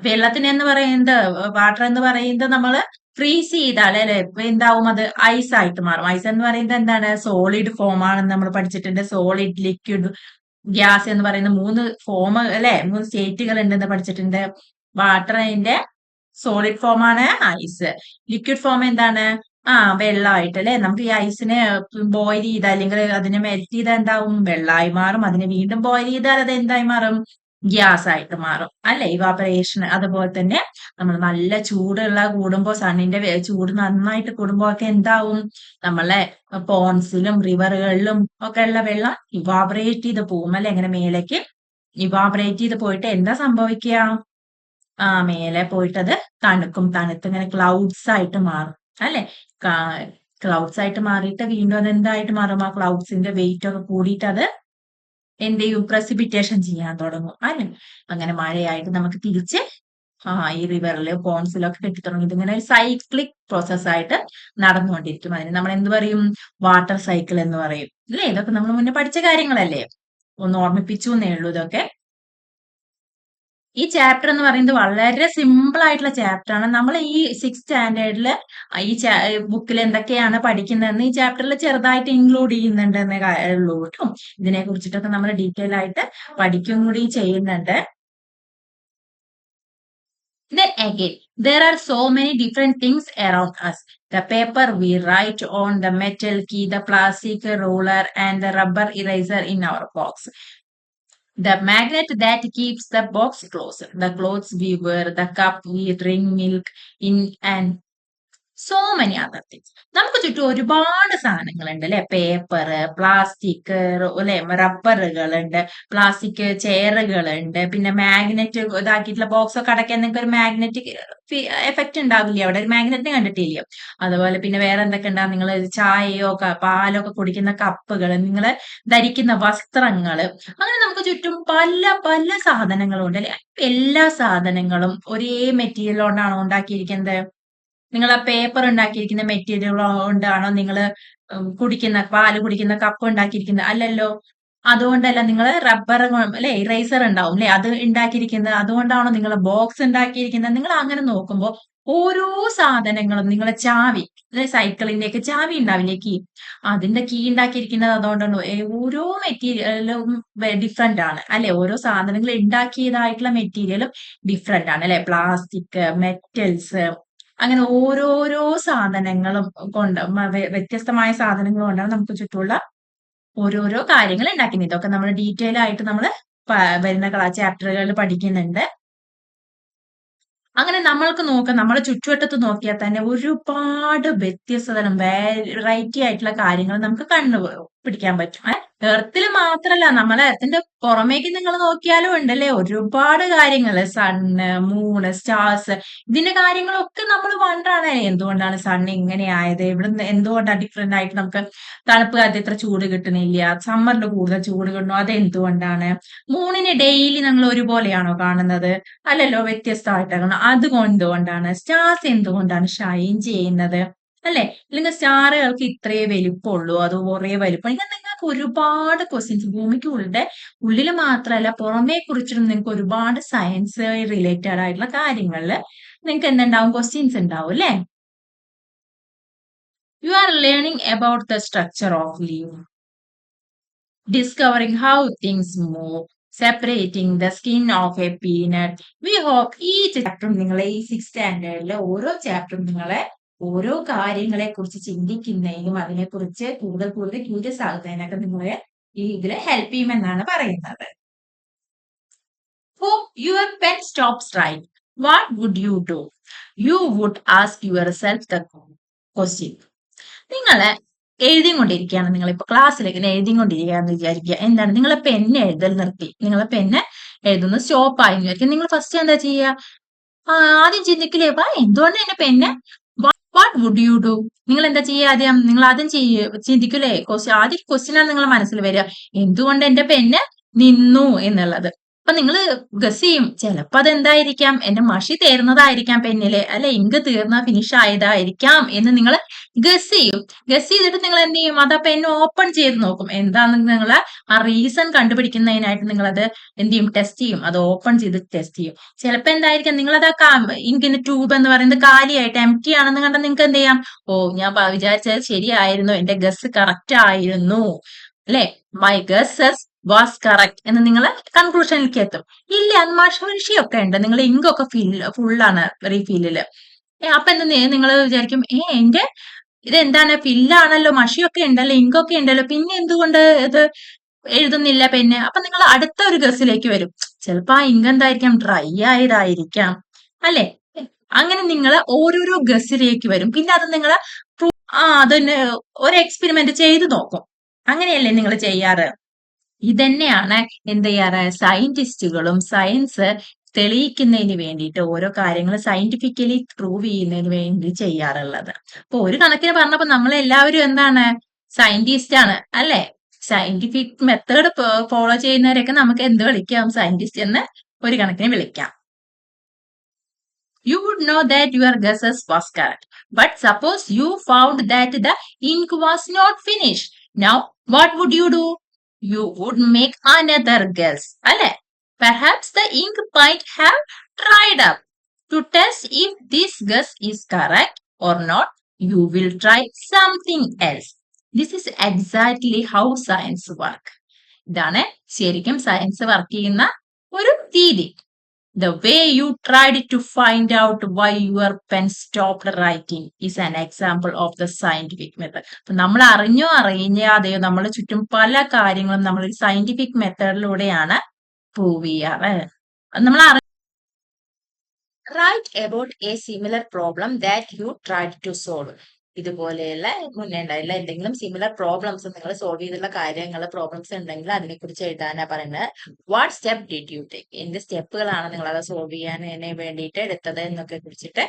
വെള്ളത്തിന് എന്ന് പറയുന്നത്, വാട്ടർ എന്ന് പറയുന്നത് നമ്മൾ ഫ്രീസ് ചെയ്താൽ അല്ലെ ഇപ്പൊ എന്താവും? അത് ഐസ് ആയിട്ട് മാറും. ഐസ് എന്ന് പറയുന്നത് എന്താണ്? സോളിഡ് ഫോം ആണെന്ന് നമ്മൾ പഠിച്ചിട്ടുണ്ട്. സോളിഡ്, ലിക്വിഡ്, ഗ്യാസ് എന്ന് പറയുന്ന 3 ഫോം അല്ലെ, 3 സ്റ്റേറ്റുകൾ ഉണ്ടെന്ന് പഠിച്ചിട്ടുണ്ട്. വാട്ടർ അതിന്റെ സോളിഡ് ഫോം ആണ് ഐസ്. ലിക്വിഡ് ഫോം എന്താണ്? വെള്ളമായിട്ട് അല്ലെ. നമുക്ക് ഈ ഐസിനെ ബോയിൽ ചെയ്താൽ അല്ലെങ്കിൽ അതിനെ മെൽറ്റ് ചെയ്താൽ എന്താവും? വെള്ളമായി മാറും. അതിനെ വീണ്ടും ബോയിൽ ചെയ്താൽ അത് എന്തായി മാറും? ഗ്യാസ് ആയിട്ട് മാറും അല്ലെ. ഇവാപറേഷൻ. അതുപോലെ തന്നെ നമ്മൾ നല്ല കൂടുമ്പോ, സണ്ണിന്റെ ചൂട് നന്നായിട്ട് കൂടുമ്പോ ഒക്കെ എന്താവും? നമ്മളെ പോൺസിലും റിവറുകളിലും ഒക്കെ ഉള്ള വെള്ളം ഇവാപറേറ്റ് ചെയ്ത് പോകും അല്ലെ. അങ്ങനെ മേലേക്ക് ഇവാപറേറ്റ് ചെയ്ത് പോയിട്ട് എന്താ സംഭവിക്കുക? മേലെ പോയിട്ട് അത് തണുക്കും. തണുത്ത് ഇങ്ങനെ ക്ലൗഡ്സ് ആയിട്ട് മാറും. അല്ലെ? ക്ലൗഡ്സ് ആയിട്ട് മാറിയിട്ട് വീണ്ടും അത് എന്തായിട്ട് മാറും? ആ ക്ലൗഡ്സിന്റെ വെയിറ്റ് ഒക്കെ കൂടിയിട്ട് അത് എന്ത് ചെയ്യും? പ്രസിപ്പിറ്റേഷൻ ചെയ്യാൻ തുടങ്ങും. അല്ലെ? അങ്ങനെ മഴയായിട്ട് നമുക്ക് തിരിച്ച് ഈ റിവറില് പോൺസിലൊക്കെ കെട്ടിത്തുടങ്ങി. ഇതിങ്ങനെ ഒരു സൈക്ലിക് പ്രോസസ് ആയിട്ട് നടന്നുകൊണ്ടിരിക്കും. അതിന് നമ്മൾ എന്ത് പറയും? വാട്ടർ സൈക്കിൾ എന്ന് പറയും. അല്ലേ? ഇതൊക്കെ നമ്മൾ മുന്നേ പഠിച്ച കാര്യങ്ങളല്ലേ? ഒന്ന് ഓർമ്മിപ്പിച്ചു എന്നേ ഉള്ളൂ ഇതൊക്കെ. ഈ ചാപ്റ്റർ എന്ന് പറയുന്നത് വളരെ സിമ്പിൾ ആയിട്ടുള്ള ചാപ്റ്റർ ആണ്. നമ്മൾ ഈ 6th സ്റ്റാൻഡേർഡില് ഈ ബുക്കിൽ എന്തൊക്കെയാണ് പഠിക്കുന്നതെന്ന് ഈ ചാപ്റ്ററിൽ ചെറുതായിട്ട് ഇൻക്ലൂഡ് ചെയ്യുന്നുണ്ടെന്നേ ഉള്ളൂ കേട്ടോ. ഇതിനെ കുറിച്ചിട്ടൊക്കെ നമ്മൾ ഡീറ്റെയിൽ ആയിട്ട് പഠിക്കും കൂടി ചെയ്യുന്നുണ്ട്. Then again, there are so many different things around us. The paper we write on, the metal key, the plastic ruler, and the rubber eraser in our box. The magnet that keeps the box closed, the clothes we wear, the cup we drink milk in, and so many other things. നമുക്ക് ചുറ്റും ഒരുപാട് സാധനങ്ങളുണ്ട് അല്ലെ? പേപ്പർ, പ്ലാസ്റ്റിക്, അല്ലെ, റബ്ബറുകളുണ്ട്, പ്ലാസ്റ്റിക് ചെയറുകളുണ്ട്, പിന്നെ മാഗ്നറ്റ് ഇതാക്കിയിട്ടുള്ള ബോക്സ് ഒക്കെ അടയ്ക്കാൻ നിങ്ങൾക്ക് ഒരു മാഗ്നറ്റിക് എഫക്റ്റ് ഉണ്ടാവില്ലേ? അവിടെ ഒരു മാഗ്നറ്റിനെ കണ്ടിട്ടില്ലയോ? അതുപോലെ പിന്നെ വേറെ എന്തൊക്കെ ഉണ്ടാവും? നിങ്ങൾ ചായയോ പാലോ ഒക്കെ കുടിക്കുന്ന കപ്പുകൾ, നിങ്ങൾ ധരിക്കുന്ന വസ്ത്രങ്ങള്, അങ്ങനെ നമുക്ക് ചുറ്റും പല പല സാധനങ്ങളും ഉണ്ട് അല്ലെ? എല്ലാ സാധനങ്ങളും ഒരേ മെറ്റീരിയൽ കൊണ്ടാണോ ഉണ്ടാക്കിയിരിക്കുന്നത്? നിങ്ങൾ ആ പേപ്പർ ഉണ്ടാക്കിയിരിക്കുന്ന മെറ്റീരിയൽ കൊണ്ടാണോ നിങ്ങൾ പാല് കുടിക്കുന്ന കപ്പ് ഉണ്ടാക്കിയിരിക്കുന്നത്? അല്ലല്ലോ. അതുകൊണ്ടല്ല. നിങ്ങൾ റബ്ബർ അല്ലെ, ഇറേസർ ഉണ്ടാവും അല്ലെ, അത് ഉണ്ടാക്കിയിരിക്കുന്നത്. അതുകൊണ്ടാണോ നിങ്ങൾ ബോക്സ് ഉണ്ടാക്കിയിരിക്കുന്നത്? നിങ്ങൾ അങ്ങനെ നോക്കുമ്പോൾ ഓരോ സാധനങ്ങളും, നിങ്ങളെ ചാവി, സൈക്കിളിന്റെ ഒക്കെ ചാവി ഉണ്ടാവില്ലേ, കീ, അതിന്റെ കീ ഉണ്ടാക്കിയിരിക്കുന്നത് അതുകൊണ്ടാണ്. ഓരോ മെറ്റീരിയലും ഡിഫറെന്റ് ആണ് അല്ലെ? ഓരോ സാധനങ്ങൾ ഉണ്ടാക്കിയതായിട്ടുള്ള മെറ്റീരിയലും ഡിഫറെന്റ് ആണ് അല്ലെ? പ്ലാസ്റ്റിക്, മെറ്റൽസ്, അങ്ങനെ ഓരോരോ സാധനങ്ങളും കൊണ്ട് വ്യത്യസ്തമായ സാധനങ്ങൾ കൊണ്ടാണ് നമുക്ക് ചുറ്റുമുള്ള ഓരോരോ കാര്യങ്ങൾ ഉണ്ടാക്കുന്നത്. ഇതൊക്കെ നമ്മൾ ഡീറ്റെയിൽ ആയിട്ട് നമ്മൾ വരുന്ന ചാപ്റ്ററുകളിൽ പഠിക്കുന്നുണ്ട്. അങ്ങനെ നമ്മൾക്ക് നോക്കാം, നമ്മളെ ചുറ്റുവട്ടത്ത് നോക്കിയാൽ തന്നെ ഒരുപാട് വ്യത്യസ്തതരം വെറൈറ്റി ആയിട്ടുള്ള കാര്യങ്ങൾ നമുക്ക് പിടിക്കാൻ പറ്റും. എർത്തിൽ മാത്രല്ല, നമ്മളെ എർത്തിന്റെ പുറമേക്ക് നിങ്ങൾ നോക്കിയാലും ഉണ്ടല്ലേ ഒരുപാട് കാര്യങ്ങള്. സണ്ണ്, മൂണ്, സ്റ്റാർസ്, ഇതിന്റെ കാര്യങ്ങളൊക്കെ നമ്മൾ വണ്ടറാണ്. എന്തുകൊണ്ടാണ് സൺ ഇങ്ങനെ ആയത്? ഇവിടുന്ന് എന്തുകൊണ്ടാണ് ഡിഫറെന്റ് ആയിട്ട് നമുക്ക് തണുപ്പ് കാലത്ത് ഇത്ര ചൂട് കിട്ടുന്നില്ല, സമ്മറിൽ കൂടുതൽ ചൂട് കിട്ടുന്നു, അത് എന്തുകൊണ്ടാണ്? മൂണിനെ ഡെയിലി നമ്മൾ ഒരുപോലെയാണോ കാണുന്നത്? അല്ലല്ലോ, വ്യത്യസ്തമായിട്ടാണ്. അതുകൊണ്ടാണ്. സ്റ്റാർസ് എന്തുകൊണ്ടാണ് ഷൈൻ ചെയ്യുന്നത്? അല്ലെ? അല്ലെങ്കിൽ സ്റ്റാറുകൾക്ക് ഇത്രയേ വലിപ്പമുള്ളൂ, അത് കുറേ വലിപ്പം? ഇങ്ങനെ നിങ്ങൾക്ക് ഒരുപാട് ക്വസ്റ്റ്യൻസ് ഭൂമിക്ക് ഉള്ളിൽ മാത്രമല്ല പുറമെ കുറിച്ചിട്ടും നിങ്ങൾക്ക് ഒരുപാട് സയൻസ് റിലേറ്റഡ് ആയിട്ടുള്ള കാര്യങ്ങളിൽ നിങ്ങൾക്ക് എന്തുണ്ടാവും? ക്വസ്റ്റ്യൻസ് ഉണ്ടാവും അല്ലെ? You are learning about the structure of leaf, discovering how things move, separating the skin of a peanut. We hope each chapter നിങ്ങളെ ഈ 6th സ്റ്റാൻഡേർഡിലെ ഓരോ ചാപ്റ്ററും നിങ്ങളെ ഓരോ കാര്യങ്ങളെ കുറിച്ച് ചിന്തിക്കുന്നതിനും അതിനെക്കുറിച്ച് കൂടുതൽ കൂടുതൽ ക്യൂരിയസ് ആകുന്നതിനൊക്കെ നിങ്ങളെ ഈ ഇതിൽ ഹെൽപ്പ് ചെയ്യുമെന്നാണ് പറയുന്നത്. Hope your pen stops right. What would you do? You would ask yourself the question. നിങ്ങള് എഴുതിക്കൊണ്ടിരിക്കുകയാണ്, നിങ്ങളിപ്പോ ക്ലാസ്സിലേക്ക് എഴുതിക്കൊണ്ടിരിക്കുകയാണെന്ന് വിചാരിക്കുക. എന്താണ്? നിങ്ങളെ പെണ്ണ് എഴുതൽ നിർത്തി, നിങ്ങളെ പെണ്ണ് എഴുതുന്നത് സ്റ്റോപ്പ് ആയി വിചാരിക്കുക. നിങ്ങൾ ഫസ്റ്റ് എന്താ ചെയ്യുക? ആദ്യം ചിന്തിക്കില്ലേ, എന്തുകൊണ്ട് എന്റെ പെണ്ണ്? What would you do? നിങ്ങൾ എന്താ ചെയ്യുക? നിങ്ങൾ ആദ്യം ചിന്തിക്കില്ലേ? ആദ്യം ക്വസ്റ്റ്യൻ ആണ് നിങ്ങളുടെ മനസ്സിൽ വരിക, എന്തുകൊണ്ട് എന്റെ പെണ്ണ് നിന്നു എന്നുള്ളത്. അപ്പൊ നിങ്ങൾ ഗസ് ചെയ്യും, ചിലപ്പോ അതെന്തായിരിക്കാം? എന്റെ മഷി തീർന്നതായിരിക്കാം പെന്നില്, അല്ലെ ഇങ്ക് തീർന്ന ഫിനിഷ് ആയതായിരിക്കാം എന്ന് നിങ്ങൾ ഗസ് ചെയ്യും. ഗസ് ചെയ്തിട്ട് നിങ്ങൾ എന്ത് ചെയ്യും? അത് ആ പെൻ ഓപ്പൺ ചെയ്ത് നോക്കും. എന്താണെന്ന് നിങ്ങൾ ആ റീസൺ കണ്ടുപിടിക്കുന്നതിനായിട്ട് നിങ്ങൾ അത് എന്ത് ചെയ്യും? ടെസ്റ്റ് ചെയ്യും. അത് ഓപ്പൺ ചെയ്ത് ടെസ്റ്റ് ചെയ്യും. ചിലപ്പോ എന്തായിരിക്കാം? നിങ്ങളത് ആ ഇങ്കിന്റെ ട്യൂബ് എന്ന് പറയുന്നത് കാലിയായിട്ട് എംപ്റ്റി ആണെന്ന് കണ്ടാൽ നിങ്ങൾക്ക് എന്ത് ചെയ്യാം? ഞാൻ വിചാരിച്ചത് ശരിയായിരുന്നു, എന്റെ ഗസ് കറക്റ്റ് ആയിരുന്നു, അല്ലെ, മൈ ഗസ് വാസ് കറക്റ്റ് എന്ന് നിങ്ങൾ കൺക്ലൂഷനിലേക്ക് എത്തും. ഇല്ല, അത് മഷിയൊക്കെ ഉണ്ട്, നിങ്ങൾ ഇങ്കൊക്കെ ഫുള്ളാണ് റീഫില്ലില്. അപ്പൊ എന്താ നിങ്ങൾ വിചാരിക്കും, എന്റെ ഇതെന്താണ്, ഫില്ലാണല്ലോ, മഷിയൊക്കെ ഉണ്ടല്ലോ, ഇങ്കൊക്കെ ഉണ്ടല്ലോ, പിന്നെ എന്തുകൊണ്ട് ഇത് എഴുതുന്നില്ല പെന്ന്? അപ്പൊ നിങ്ങൾ അടുത്ത ഒരു ഗസിലേക്ക് വരും. ചിലപ്പോ ആ ഇങ്ക് എന്തായിരിക്കാം? ഡ്രൈ ആയതായിരിക്കാം, അല്ലെ? അങ്ങനെ നിങ്ങൾ ഓരോരോ ഗസിലേക്ക് വരും. പിന്നെ അത് നിങ്ങൾ അതിന് ഒരു എക്സ്പെരിമെന്റ് ചെയ്ത് നോക്കും. അങ്ങനെയല്ലേ നിങ്ങൾ ചെയ്യാറ്? ഇതന്നെയാണ് എന്ത് ചെയ്യാറ്? സയന്റിസ്റ്റുകളും സയൻസ് തെളിയിക്കുന്നതിന് വേണ്ടിയിട്ട് ഓരോ കാര്യങ്ങൾ സയന്റിഫിക്കലി പ്രൂവ് ചെയ്യുന്നതിന് വേണ്ടി ചെയ്യാറുള്ളത്. അപ്പൊ ഒരു കണക്കിന് പറഞ്ഞപ്പോ നമ്മളെല്ലാവരും എന്താണ് സയന്റിസ്റ്റ് ആണ് അല്ലെ? സയന്റിഫിക് മെത്തേഡ് ഫോളോ ചെയ്യുന്നവരൊക്കെ നമുക്ക് എന്ത് വിളിക്കാം? സയന്റിസ്റ്റ് എന്ന് ഒരു കണക്കിന് വിളിക്കാം. You would know that your guesses was correct. But suppose you found that the ink was not finished. Now, what would you do? You would make another guess. അല്ലെ? Perhaps the ink might have dried up. To test if this guess is correct or not, you will try something else. This is exactly how science work. ഇതാണ് ശരിക്കും സയൻസ് വർക്ക് ചെയ്യുന്ന ഒരു രീതി. The way you tried to find out why your pen stopped writing is an example of the scientific method. അപ്പൊ നമ്മൾ അറിഞ്ഞോ അറിയാതെയോ നമ്മളെ ചുറ്റും പല കാര്യങ്ങളും നമ്മൾ ഒരു സയന്റിഫിക് മെത്തേഡിലൂടെയാണ് പ്രൂവ് ചെയ്യാറ്. നമ്മൾ write about a similar problem that you tried to solve. ഇതുപോലെയുള്ള മുന്നേ ഉണ്ടായില്ല എന്തെങ്കിലും സിമിലർ പ്രോബ്ലംസ് നിങ്ങൾ സോൾവ് ചെയ്തിട്ടുള്ള കാര്യങ്ങൾ പ്രോബ്ലംസ് ഉണ്ടെങ്കിൽ അതിനെ കുറിച്ച് എഴുതാനാ പറയുന്നത്. What step did you take? എന്ത് സ്റ്റെപ്പുകളാണ് നിങ്ങൾ അത് സോൾവ് ചെയ്യാൻ വേണ്ടിയിട്ട് എടുത്തത് എന്നൊക്കെ കുറിച്ചിട്ട്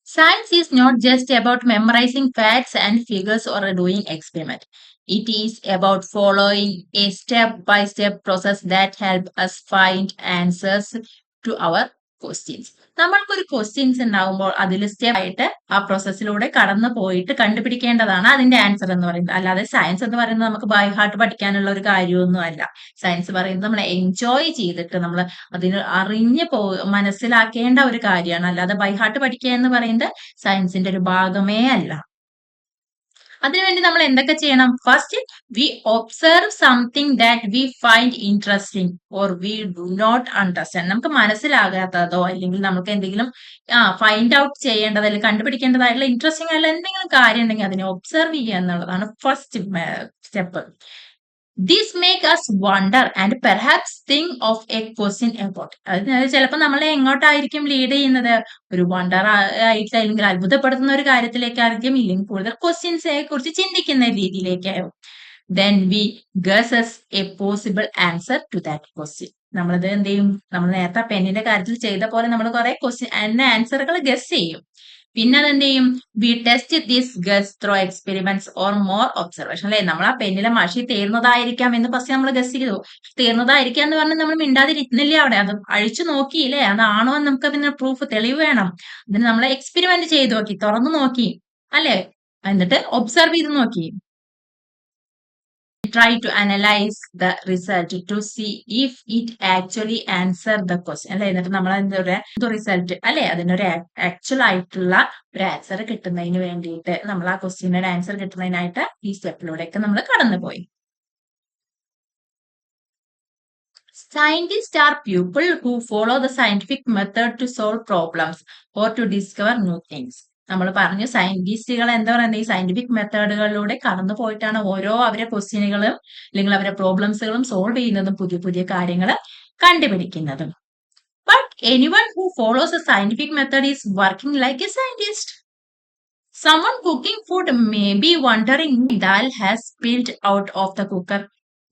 Science is not just about memorizing facts and figures or doing experiment. It is about following a step-by-step process that help us find answers to our questions. നമ്മൾക്കൊരു ക്വസ്റ്റ്യൻസ് ഉണ്ടാവുമ്പോൾ അതിൽ സ്റ്റെപ്പ് ആയിട്ട് ആ പ്രോസസ്സിലൂടെ കടന്നു പോയിട്ട് കണ്ടുപിടിക്കേണ്ടതാണ് അതിന്റെ ആൻസർ എന്ന് പറയുന്നത്. അല്ലാതെ സയൻസ് എന്ന് പറയുന്നത് നമുക്ക് ബൈ ഹാർട്ട് പഠിക്കാനുള്ള ഒരു കാര്യമൊന്നും അല്ല. സയൻസ് പറയുന്നത് നമ്മൾ എൻജോയ് ചെയ്തിട്ട് നമ്മൾ അതിന് അറിഞ്ഞ് മനസ്സിലാക്കേണ്ട ഒരു കാര്യമാണ്. അല്ലാതെ ബൈ ഹാർട്ട് പഠിക്കുക എന്ന് പറയുന്നത് സയൻസിന്റെ ഒരു ഭാഗമേ അല്ല. അതിനുവേണ്ടി നമ്മൾ എന്തൊക്കെ ചെയ്യണം? First, we observe something that we find interesting or we do not understand. നമുക്ക് മനസ്സിലാകാത്തതോ അല്ലെങ്കിൽ നമുക്ക് എന്തെങ്കിലും ഫൈൻഡ് ഔട്ട് ചെയ്യേണ്ടത് അല്ലെങ്കിൽ കണ്ടുപിടിക്കേണ്ടതായിട്ടുള്ള ഇൻട്രസ്റ്റിംഗ് ആയിട്ടുള്ള എന്തെങ്കിലും കാര്യം ഉണ്ടെങ്കിൽ അതിനെ ഒബ്സർവ് ചെയ്യുക എന്നുള്ളതാണ് first step. This make us wonder and perhaps think of a question about. അത് ചിലപ്പോൾ നമ്മളെ എങ്ങോട്ടായിരിക്കും ലീഡ് ചെയ്യുന്നത്? ഒരു വണ്ടർ ആയിട്ട് അല്ലെങ്കിൽ അത്ഭുതപ്പെടുത്തുന്ന ഒരു കാര്യത്തിലേക്കായിരിക്കും, ഇല്ലെങ്കിൽ കൂടുതൽ ക്വസ്റ്റ്യൻസിനെ കുറിച്ച് ചിന്തിക്കുന്ന രീതിയിലേക്കാവും. Then we guesses a possible answer to that question. നമ്മളത് എന്ത് ചെയ്യും? നമ്മൾ നേരത്തെ പെന്നിന്റെ കാര്യത്തിൽ ചെയ്ത പോലെ നമ്മൾ കുറെ ക്വസ്റ്റ്യൻ ആൻസറുകൾ ഗസ് ചെയ്യും. പിന്നെ അതെന്ത് ചെയ്യും? We test this guess through experiments or more observation. അല്ലെ, നമ്മൾ ആ പെന്നിലെ മഷി തീർന്നതായിരിക്കാം എന്ന് ഫസ്റ്റ് നമ്മൾ ഗസ് ചെയ്തു. തീർന്നതായിരിക്കാം എന്ന് പറഞ്ഞാൽ നമ്മൾ മിണ്ടാതിരുന്നില്ലേ അവിടെ? അത് അഴിച്ചു നോക്കിയില്ലേ? അതാണോ എന്ന് നമുക്ക് അതിന് പ്രൂഫ്, തെളിവ് വേണം. അതിന് നമ്മൾ എക്സ്പെരിമെന്റ് ചെയ്ത് നോക്കി, തുറന്നു നോക്കി അല്ലെ, എന്നിട്ട് ഒബ്സർവ് ചെയ്ത് നോക്കി. Try to analyze the result to see if it actually answer the question. അല്ലെ, എന്നിട്ട് നമ്മൾ അതിന്റെ റിസൾട്ട് അല്ലെ അതിനൊരു ആക്ച്വൽ ആയിട്ടുള്ള ഒരു ആൻസർ കിട്ടുന്നതിന് വേണ്ടിയിട്ട് നമ്മൾ ആ ക്വസ്റ്റ്യനൊരു ആൻസർ കിട്ടുന്നതിനായിട്ട് ഈ സ്റ്റെപ്പിലൂടെയൊക്കെ നമ്മൾ കടന്നുപോയി. Scientists are people who follow the scientific method to solve problems or to discover new things. നമ്മൾ പറഞ്ഞു സയന്റിസ്റ്റുകൾ എന്താ പറയുന്നത്? ഈ സയന്റിഫിക് മെത്തേഡുകളിലൂടെ കടന്നു പോയിട്ടാണ് ഓരോ അവരെ ക്വസ്റ്റ്യനുകളും അല്ലെങ്കിൽ അവരെ പ്രോബ്ലംസുകളും സോൾവ് ചെയ്യുന്നതും പുതിയ പുതിയ കാര്യങ്ങൾ കണ്ടുപിടിക്കുന്നതും. But anyone who follows a scientific method is working like a scientist. Someone cooking food may be wondering, dal has spilled out of the cooker.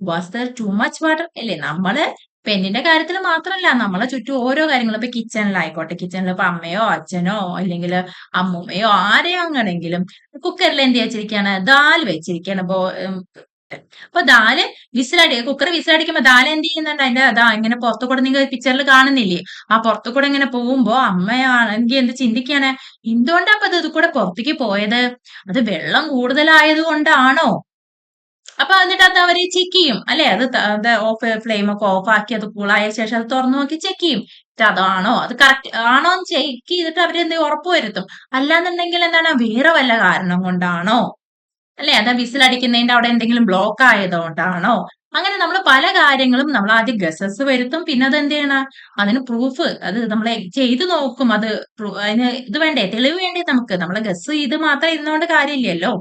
Was there too much water? അല്ലേ, നമ്മള് പെണ്ണിന്റെ കാര്യത്തിൽ മാത്രമല്ല നമ്മളെ ചുറ്റും ഓരോ കാര്യങ്ങളും ഇപ്പൊ കിച്ചണിലായിക്കോട്ടെ, കിച്ചണിൽ ഇപ്പൊ അമ്മയോ അച്ഛനോ അല്ലെങ്കിൽ അമ്മൂമ്മയോ ആരെയാണെങ്കിലും കുക്കറിൽ എന്ത് വെച്ചിരിക്കുകയാണ്? ദാൽ വെച്ചിരിക്കുകയാണ്. അപ്പൊ ദാല് കുക്കർ വിസിലടിക്കുമ്പോ ദാൽ എന്ത് ചെയ്യുന്നുണ്ട്? അതിന്റെ ഇങ്ങനെ പുറത്തു കൂടെ നിങ്ങൾ പിക്ചറിൽ കാണുന്നില്ലേ? ആ പുറത്തു കൂടെ ഇങ്ങനെ പോകുമ്പോ അമ്മയാണെങ്കിൽ എന്ത് ചിന്തിക്കാണ്? എന്തുകൊണ്ടാ അപ്പൊ ഇത് കൂടെ പുറത്തേക്ക് പോയത്? അത് വെള്ളം കൂടുതലായത് കൊണ്ടാണോ? അപ്പൊ എന്നിട്ട് അത് അവര് ചെക്ക് ചെയ്യും അല്ലെ, അത് ഫ്ലെയിം ഒക്കെ ഓഫ് ആക്കി അത് കൂളായ ശേഷം അത് തുറന്നു നോക്കി ചെക്ക് ചെയ്യും. അതാണോ, അത് കറക്റ്റ് ആണോ എന്ന് ചെക്ക് ചെയ്തിട്ട് അവര് എന്ത് ഉറപ്പുവരുത്തും. അല്ലാന്നുണ്ടെങ്കിൽ എന്താണ്, വേറെ വല്ല കാരണം കൊണ്ടാണോ അല്ലെ, അത് വിസിലടിക്കുന്നതിന്റെ അവിടെ എന്തെങ്കിലും ബ്ലോക്ക് ആയതുകൊണ്ടാണോ? അങ്ങനെ നമ്മൾ പല കാര്യങ്ങളും നമ്മൾ ആദ്യം ഗസസ് വരുത്തും. പിന്നെ അത് എന്ത് ചെയ്യണം? അതിന് പ്രൂഫ് അത് നമ്മൾ ചെയ്ത് നോക്കും. അത് അതിന് ഇത് വേണ്ടേ, തെളിവ് വേണ്ടേ നമുക്ക്? നമ്മളെ ഗസ് ഇത് മാത്രം ഇരുന്നുകൊണ്ട് കാര്യമില്ലല്ലോ.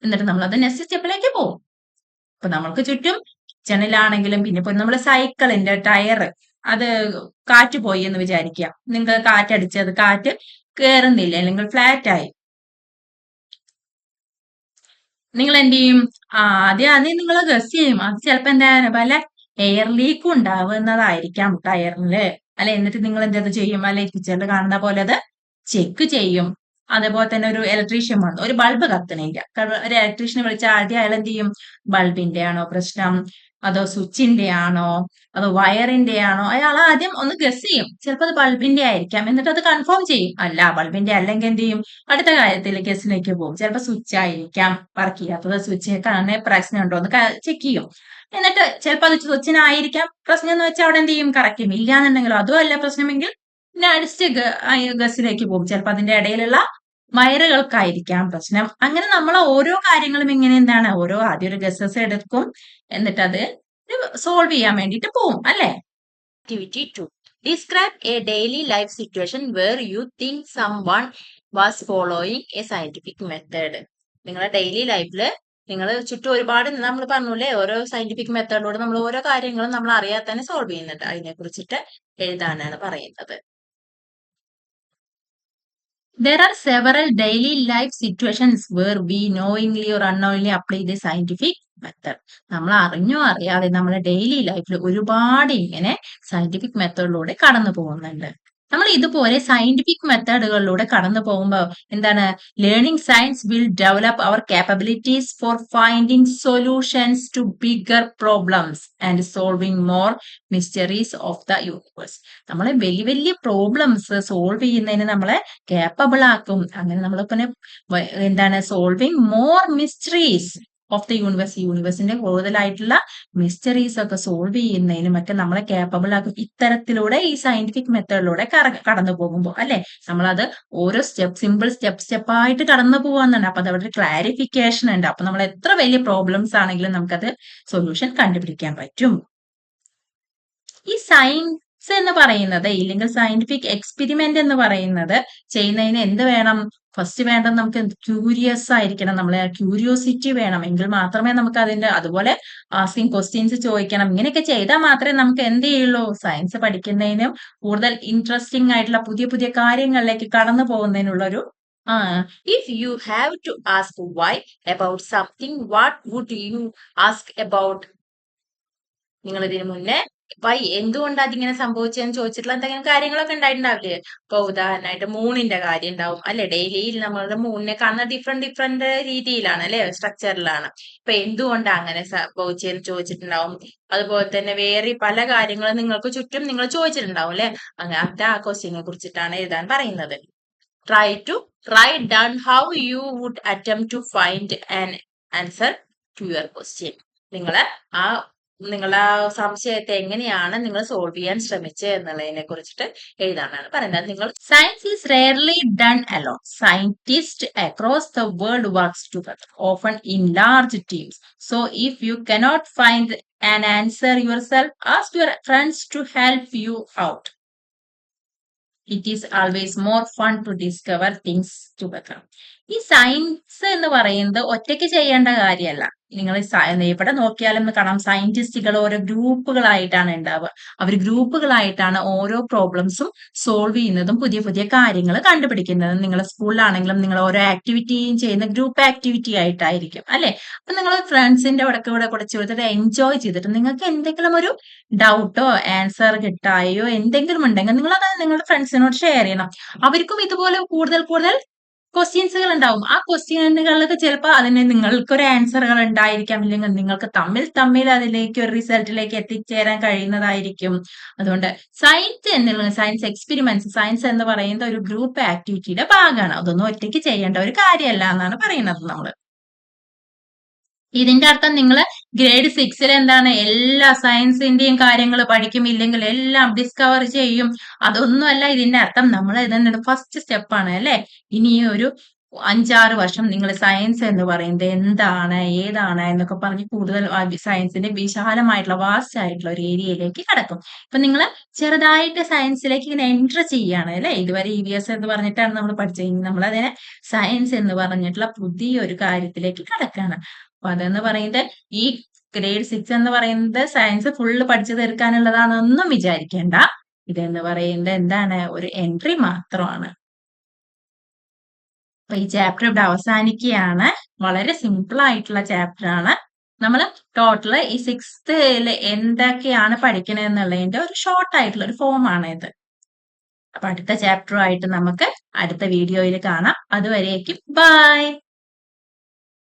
എന്നിട്ട് നമ്മൾ അത് നെക്സ്റ്റ് സ്റ്റെപ്പിലേക്ക് പോകും. ഇപ്പൊ നമ്മൾക്ക് ചുറ്റും കിച്ചണിലാണെങ്കിലും പിന്നെ ഇപ്പൊ നമ്മള് സൈക്കിളിന്റെ ടയർ അത് കാറ്റ് പോയി എന്ന് വിചാരിക്കുക. നിങ്ങൾ കാറ്റടിച്ചത് കാറ്റ് കേറുന്നില്ല അല്ലെങ്കിൽ ഫ്ലാറ്റ് ആയി, നിങ്ങൾ എന്ത് ചെയ്യും? ആദ്യം നിങ്ങൾ ഗസ് ചെയ്യും. അത് ചിലപ്പോ എന്താ പല എയർ ലീക്കും ഉണ്ടാവുന്നതായിരിക്കാം ടയറില് അല്ലെ? എന്നിട്ട് നിങ്ങൾ എന്ത് ചെയ്യും? അല്ലെ പിക്ചറിൽ കാണുന്ന പോലെ അത് ചെക്ക് ചെയ്യും. അതേപോലെ തന്നെ ഒരു ഇലക്ട്രീഷ്യൻ വന്നു, ഒരു ബൾബ് കത്തണില്ല. ഒരു ഇലക്ട്രീഷ്യനെ വിളിച്ചാൽ ആദ്യം അയാൾ എന്ത് ചെയ്യും? ബൾബിന്റെ ആണോ പ്രശ്നം, അതോ സ്വിച്ചിന്റെ ആണോ, അതോ വയറിന്റെ ആണോ? അയാൾ ആദ്യം ഒന്ന് ഗസ് ചെയ്യും. ചിലപ്പോൾ അത് ബൾബിന്റെ ആയിരിക്കാം. എന്നിട്ട് അത് കൺഫേം ചെയ്യും. അല്ല ബൾബിന്റെ അല്ലെങ്കിൽ എന്ത് ചെയ്യും? അടുത്ത കാര്യത്തിൽ ഗസിലേക്ക് പോകും. ചിലപ്പോൾ സ്വിച്ച് ആയിരിക്കാം വർക്ക് ചെയ്യാത്തത്, സ്വിച്ച് കാണുന്ന പ്രശ്നമുണ്ടോ എന്ന് ചെക്ക് ചെയ്യും. എന്നിട്ട് ചിലപ്പോൾ അത് സ്വിച്ചിനായിരിക്കാം പ്രശ്നം എന്ന് വെച്ചാൽ അവിടെ എന്ത് ചെയ്യും? കറക്റ്റ് ചെയ്യും. ഇല്ലാന്നുണ്ടെങ്കിലോ അതും അല്ല പ്രശ്നമെങ്കിൽ പിന്നെ അടുത്ത ഗസിലേക്ക് പോകും. ചിലപ്പോൾ അതിന്റെ ഇടയിലുള്ള വയറുകൾക്കായിരിക്കാം പ്രശ്നം. അങ്ങനെ നമ്മൾ ഓരോ കാര്യങ്ങളും ഇങ്ങനെ എന്താണ് ആദ്യം ഒരു ഗസസ് എടുക്കും, എന്നിട്ട് അത് സോൾവ് ചെയ്യാൻ വേണ്ടിയിട്ട് പോവും, അല്ലെ? Activity 2. Describe a daily life situation where you think someone was following a scientific method. നിങ്ങളുടെ ഡെയിലി ലൈഫിൽ നിങ്ങൾ ചുറ്റും ഒരുപാട് നമ്മൾ പറഞ്ഞൂല്ലേ, ഓരോ സയന്റിഫിക് മെത്തേഡിലൂടെ നമ്മൾ ഓരോ കാര്യങ്ങളും നമ്മൾ അറിയാതെ തന്നെ സോൾവ് ചെയ്യുന്നുണ്ട്. അതിനെ കുറിച്ചിട്ട് എഴുതാനാണ് പറയുന്നത്. There are several daily life situations where we knowingly or unknowingly apply the scientific method. നമ്മൾ അറിഞ്ഞോ അറിയാതെ നമ്മുടെ ഡെയിലി ലൈഫിൽ ഒരുപാട് ഇങ്ങനെ സയന്റിഫിക് മെത്തേഡിലൂടെ കടന്നു പോകുന്നുണ്ട്. നമ്മൾ ഇതുപോലെ സയന്റിഫിക് മെത്തേഡുകളിലൂടെ കടന്നു പോകുമ്പോൾ എന്താണ്? Learning science will develop our capabilities for finding solutions to bigger problems and solving more mysteries of the universe. നമ്മളെ വലിയ വലിയ പ്രോബ്ലംസ് സോൾവ് ചെയ്യുന്നതിന് നമ്മളെ കേപ്പബിൾ ആക്കും. അങ്ങനെ നമ്മൾ പിന്നെ എന്താണ്? Solving more mysteries of the യൂണിവേഴ്സിന്റെ കൂടുതലായിട്ടുള്ള മിസ്റ്ററീസ് ഒക്കെ സോൾവ് ചെയ്യുന്നതിനും ഒക്കെ നമ്മളെ കേപ്പബിൾ ആക്കും. ഇത്തരത്തിലൂടെ ഈ സയന്റിഫിക് മെത്തേഡിലൂടെ കടന്നു പോകുമ്പോൾ, അല്ലെ? നമ്മളത് ഓരോ സിമ്പിൾ സ്റ്റെപ്പായിട്ട് കടന്നു പോവാന്നാണ്. അപ്പൊ അതവിടെ ഒരു ക്ലാരിഫിക്കേഷൻ ഉണ്ട്. അപ്പൊ നമ്മൾ എത്ര വലിയ പ്രോബ്ലംസ് ആണെങ്കിലും നമുക്കത് സൊല്യൂഷൻ കണ്ടുപിടിക്കാൻ പറ്റും. ഈ സയൻസ് എന്ന് പറയുന്നത്, ഇല്ലെങ്കിൽ സയന്റിഫിക് എക്സ്പെരിമെന്റ് എന്ന് പറയുന്നത് ചെയ്യുന്നതിന് എന്ത് വേണം? ഫസ്റ്റ് വേണ്ടത് നമുക്ക് ക്യൂരിയസ് ആയിരിക്കണം. നമ്മളെ ക്യൂരിയോസിറ്റി വേണം. എങ്കിൽ മാത്രമേ നമുക്ക് അതുപോലെ ആസ്കിങ് ക്വസ്റ്റ്യൻസ് ചോദിക്കണം. ഇങ്ങനെയൊക്കെ ചെയ്താൽ മാത്രമേ നമുക്ക് എന്ത് ചെയ്യുള്ളൂ? സയൻസ് പഠിക്കുന്നതിനും കൂടുതൽ ഇൻട്രസ്റ്റിംഗ് ആയിട്ടുള്ള പുതിയ പുതിയ കാര്യങ്ങളിലേക്ക് കടന്നു പോകുന്നതിനുള്ള ഒരു if you have to ask why about something, what would you ask about? നിങ്ങൾ ഇതിനു മുന്നേ എന്തുകൊണ്ടാ അതിങ്ങനെ സംഭവിച്ചതെന്ന് ചോദിച്ചിട്ടുള്ള എന്തെങ്കിലും കാര്യങ്ങളൊക്കെ ഉണ്ടായിട്ടുണ്ടാവില്ലേ? ഇപ്പൊ ഉദാഹരണമായിട്ട് മൂണിന്റെ കാര്യം ഉണ്ടാവും, അല്ലെ? ഡെയിലിയിൽ നമ്മളുടെ മൂണിനെ കാണുന്ന ഡിഫറെന്റ് രീതിയിലാണ്, അല്ലെ? സ്ട്രക്ചറിലാണ്. ഇപ്പൊ എന്തുകൊണ്ടാ അങ്ങനെ സംഭവിച്ചതെന്ന് ചോദിച്ചിട്ടുണ്ടാവും. അതുപോലെ തന്നെ വേറെ പല കാര്യങ്ങളും നിങ്ങൾക്ക് ചുറ്റും നിങ്ങൾ ചോദിച്ചിട്ടുണ്ടാവും, അല്ലെ? അങ്ങനത്തെ ആ ക്വസ്റ്റ്യനെ കുറിച്ചിട്ടാണ് എഴുതാൻ പറയുന്നത്. Try to write down how you would attempt to find an answer to your question. നിങ്ങളുടെ ആ സംശയത്തെ എങ്ങനെയാണ് നിങ്ങൾ സോൾവ് ചെയ്യാൻ ശ്രമിച്ചത് എന്നുള്ളതിനെ കുറിച്ചിട്ട് എഴുതാനാണ് പറയുന്നത്. നിങ്ങൾ science is rarely done alone. Scientist across the world works together, often in large teams. So if you cannot find an answer yourself, ask your friends to help you out. It is always more fun to discover things together. ഈ സയൻസ് എന്ന് പറയുന്നത് ഒറ്റയ്ക്ക് ചെയ്യേണ്ട കാര്യമല്ല. നിങ്ങൾ ഇവിടെ നോക്കിയാലും കാണാം, സയന്റിസ്റ്റുകൾ ഓരോ ഗ്രൂപ്പുകളായിട്ടാണ് ഉണ്ടാവുക. അവർ ഗ്രൂപ്പുകളായിട്ടാണ് ഓരോ പ്രോബ്ലംസും സോൾവ് ചെയ്യുന്നതും പുതിയ പുതിയ കാര്യങ്ങൾ കണ്ടുപിടിക്കുന്നതും. നിങ്ങളെ സ്കൂളിലാണെങ്കിലും നിങ്ങൾ ഓരോ ആക്ടിവിറ്റിയും ചെയ്യുന്ന ഗ്രൂപ്പ് ആക്ടിവിറ്റി ആയിട്ടായിരിക്കും, അല്ലെ? അപ്പൊ നിങ്ങൾ ഫ്രണ്ട്സിന്റെ കൂടെ കുറച്ച് കൊടുത്തിട്ട് എൻജോയ് ചെയ്തിട്ട് നിങ്ങൾക്ക് എന്തെങ്കിലും ഒരു ഡൗട്ടോ ആൻസർ കിട്ടായോ എന്തെങ്കിലും ഉണ്ടെങ്കിൽ നിങ്ങൾ അത് നിങ്ങളുടെ ഫ്രണ്ട്സിനോട് ഷെയർ ചെയ്യണം. അവർക്കും ഇതുപോലെ കൂടുതൽ ക്വസ്റ്റ്യൻസുകൾ ഉണ്ടാവും. ആ ക്വസ്റ്റ്യനുകൾക്ക് ചിലപ്പോൾ അതിന് നിങ്ങൾക്കൊരു ആൻസറുകൾ ഉണ്ടായിരിക്കാം, ഇല്ലെങ്കിൽ നിങ്ങൾക്ക് തമ്മിൽ അതിലേക്ക് ഒരു റിസൾട്ടിലേക്ക് എത്തിച്ചേരാൻ കഴിയുന്നതായിരിക്കും. അതുകൊണ്ട് സയൻസ് എക്സ്പെരിമെന്റ്സ്, സയൻസ് എന്ന് പറയുന്നത് ഒരു ഗ്രൂപ്പ് ആക്ടിവിറ്റിയുടെ ഭാഗമാണ്. അതൊന്നും ഒറ്റയ്ക്ക് ചെയ്യേണ്ട ഒരു കാര്യമല്ല എന്നാണ് പറയുന്നത് നമ്മൾ. ഇതിന്റെ അർത്ഥം നിങ്ങൾ ഗ്രേഡ് 6 എന്താണ് എല്ലാ സയൻസിന്റെയും കാര്യങ്ങൾ പഠിക്കും, ഇല്ലെങ്കിൽ എല്ലാം ഡിസ്കവർ ചെയ്യും, അതൊന്നുമല്ല ഇതിന്റെ അർത്ഥം. നമ്മൾ ഇതിന്റെ ഫസ്റ്റ് സ്റ്റെപ്പാണ്, അല്ലെ? ഇനി ഒരു 5-6 വർഷം നിങ്ങൾ സയൻസ് എന്ന് പറയുന്നത് എന്താണ്, ഏതാണ് എന്നൊക്കെ പറഞ്ഞ് കൂടുതൽ സയൻസിന്റെ വിശാലമായിട്ടുള്ള വാസ്റ്റ് ആയിട്ടുള്ള ഒരു ഏരിയയിലേക്ക് കടക്കും. ഇപ്പൊ നിങ്ങൾ ചെറുതായിട്ട് സയൻസിലേക്ക് ഇങ്ങനെ എൻട്രി ചെയ്യാണ്, അല്ലെ? ഇതുവരെ EVS എന്ന് പറഞ്ഞിട്ടാണ് നമ്മൾ പഠിച്ചത്. നമ്മൾ അതിനെ സയൻസ് എന്ന് പറഞ്ഞിട്ടുള്ള പുതിയൊരു കാര്യത്തിലേക്ക് കടക്കാണ്. അപ്പൊ അതെന്ന് പറയുന്നത് ഈ ഗ്രേഡ് 6 എന്ന് പറയുന്നത് സയൻസ് ഫുള്ള് പഠിച്ചു തീർക്കാനുള്ളതാണെന്നൊന്നും വിചാരിക്കേണ്ട. ഇതെന്ന് പറയുന്നത് എന്താണ്? ഒരു എൻട്രി മാത്രമാണ്. അപ്പൊ ഈ ചാപ്റ്റർ ഇവിടെ അവസാനിക്കുകയാണ്. വളരെ സിമ്പിൾ ആയിട്ടുള്ള ചാപ്റ്റർ ആണ്. നമ്മൾ ടോട്ടൽ ഈ 6th എന്തൊക്കെയാണ് പഠിക്കണതെന്നുള്ളതിന്റെ ഒരു ഷോർട്ട് ആയിട്ടുള്ള ഒരു ഫോം ആണ് ഇത്. അപ്പൊ അടുത്ത ചാപ്റ്ററുമായിട്ട് നമുക്ക് അടുത്ത വീഡിയോയിൽ കാണാം. അതുവരേക്കും ബൈ.